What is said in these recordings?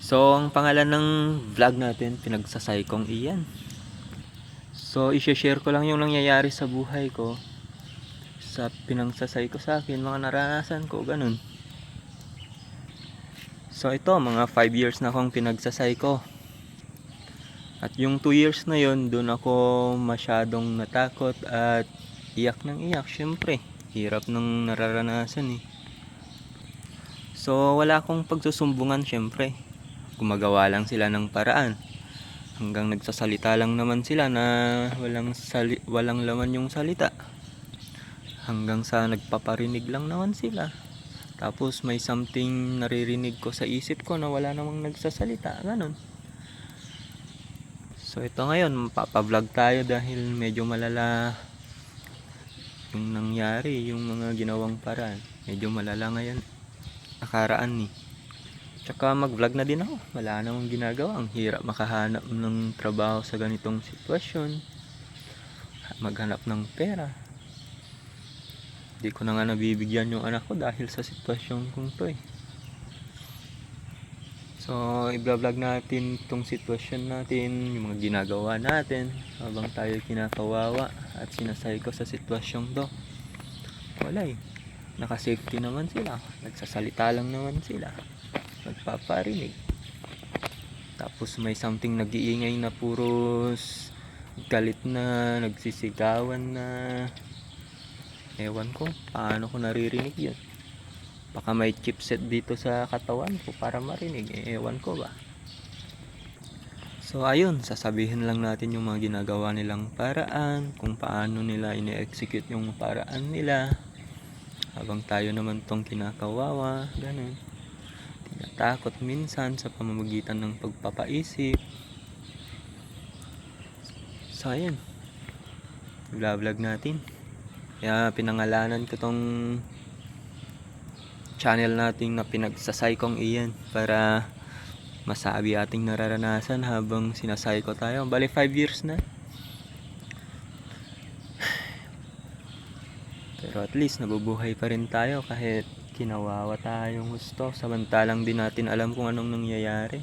So, ang pangalan ng vlog natin, pinagsasay kong iyan. So, i-share ko lang yung nangyayari sa buhay ko. Sa pinagsasay ko sa akin, mga naranasan ko, ganun. So, ito, mga 5 years na akong pinagsasay ko. At yung 2 years na yon, doon ako masyadong natakot at iyak ng iyak, syempre. Hirap ng nararanasan eh. So, wala akong pagsusumbungan, syempre. Gumagawa lang sila ng paraan. Hanggang nagsasalita lang naman sila na walang laman yung salita. Hanggang sa nagpaparinig lang naman sila. Tapos may something naririnig ko sa isip ko na wala namang nagsasalita. Ganon. So ito ngayon, papablog tayo dahil medyo malala yung nangyari, yung mga ginawang paraan. Medyo malala ngayon. Nakaraan ni. Tsaka mag-vlog na din ako. Wala namang ginagawa. Ang hirap makahanap ng trabaho sa ganitong sitwasyon. Maghanap ng pera. Hindi ko na nga nabibigyan yung anak ko dahil sa sitwasyon kong to eh. So, i-vlog natin itong sitwasyon natin, yung mga ginagawa natin habang tayo kinakawawa at sinasay ko sa sitwasyong to. Wala eh. Naka-safety naman sila. Nagsasalita lang naman sila. Nagpaparinig. Tapos may something nag-iingay na puros galit na, nagsisigawan na. Ewan ko, paano ko naririnig yun? Baka may chipset dito sa katawan ko para marinig. Ewan ko ba? So ayun, sasabihin lang natin yung mga ginagawa nilang paraan, kung paano nila ine-execute yung paraan nila. Habang tayo naman tong kinakawawa, ganun. Tinatakot minsan sa pamamagitan ng pagpapaisip. So ayun, vlog natin. Kaya pinangalanan ko tong channel natin na pinagsasay kong iyan para masabi ating nararanasan habang sinasay ko tayo. Bali 5 years na. Pero at least nabubuhay pa rin tayo kahit kinawawa tayong gusto. Samantalang din natin alam kung anong nangyayari.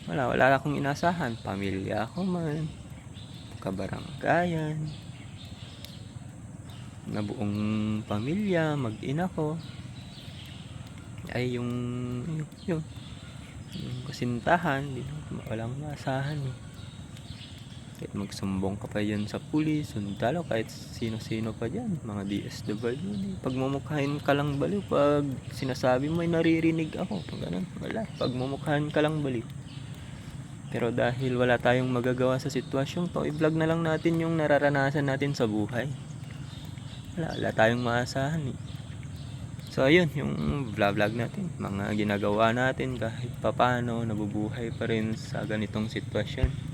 Wala akong inasahan. Pamilya ako man, kabaranggayan, na buong pamilya, mag-ina ko ay yung kasintahan, walang maasahan eh. Kahit magsumbong ka pa yan sa pulis, sundalo, kahit sino-sino pa dyan, mga DSWD eh. Pagmumukhain ka lang baliw pag sinasabi mo ay naririnig ako, ganun, wala, pagmumukhain ka lang baliw. Pero dahil wala tayong magagawa sa sitwasyong to, i-vlog na lang natin yung nararanasan natin sa buhay. Wala tayong maasahan eh. So ayun, yung vlog natin, mga ginagawa natin kahit papano, nabubuhay pa rin sa ganitong sitwasyon.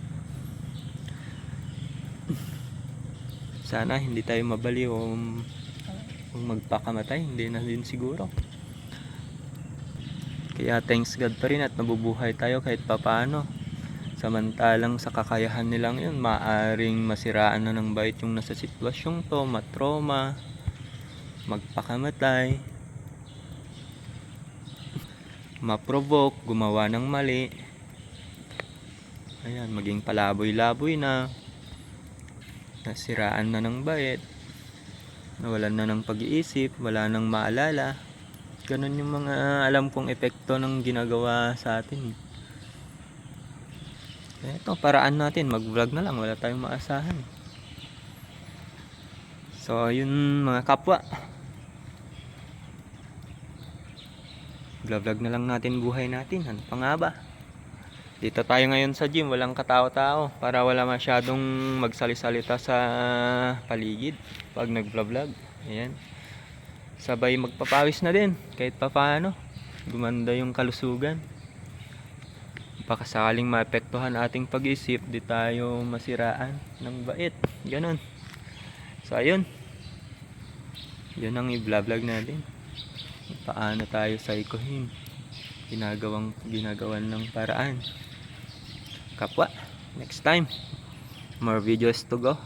Sana hindi tayo mabaliw o magpakamatay, hindi na din siguro. Kaya thanks God pa rin at nabubuhay tayo kahit papano. Samantalang sa kakayahan nilang yun, maaring masiraan na ng bait yung nasa sitwasyong to, matroma, magpakamatay, ma-provoke, gumawa ng mali. Ayan, maging palaboy-laboy na, nasiraan na ng bait, nawalan na ng pag-iisip, wala nang maalala. Ganun yung mga alam kong epekto ng ginagawa sa atin. Ito, paraan natin, mag-vlog na lang, wala tayong maasahan. So, yun mga kapwa. Vlog na lang natin buhay natin. Ano pa nga ba? Dito tayo ngayon sa gym, walang katao-tao para wala masyadong magsalisalita sa paligid pag nag-vlog. Ayan. Sabay magpapawis na din kahit pa paano. Gumanda yung kalusugan. Baka sakaling maapektuhan ating pag-isip, di tayo masiraan ng bait. Ganon. So ayun. Yun ang i-vlog natin. Paano tayo psychohin. Ginagawan ng paraan. Kapwa, next time, more videos to go.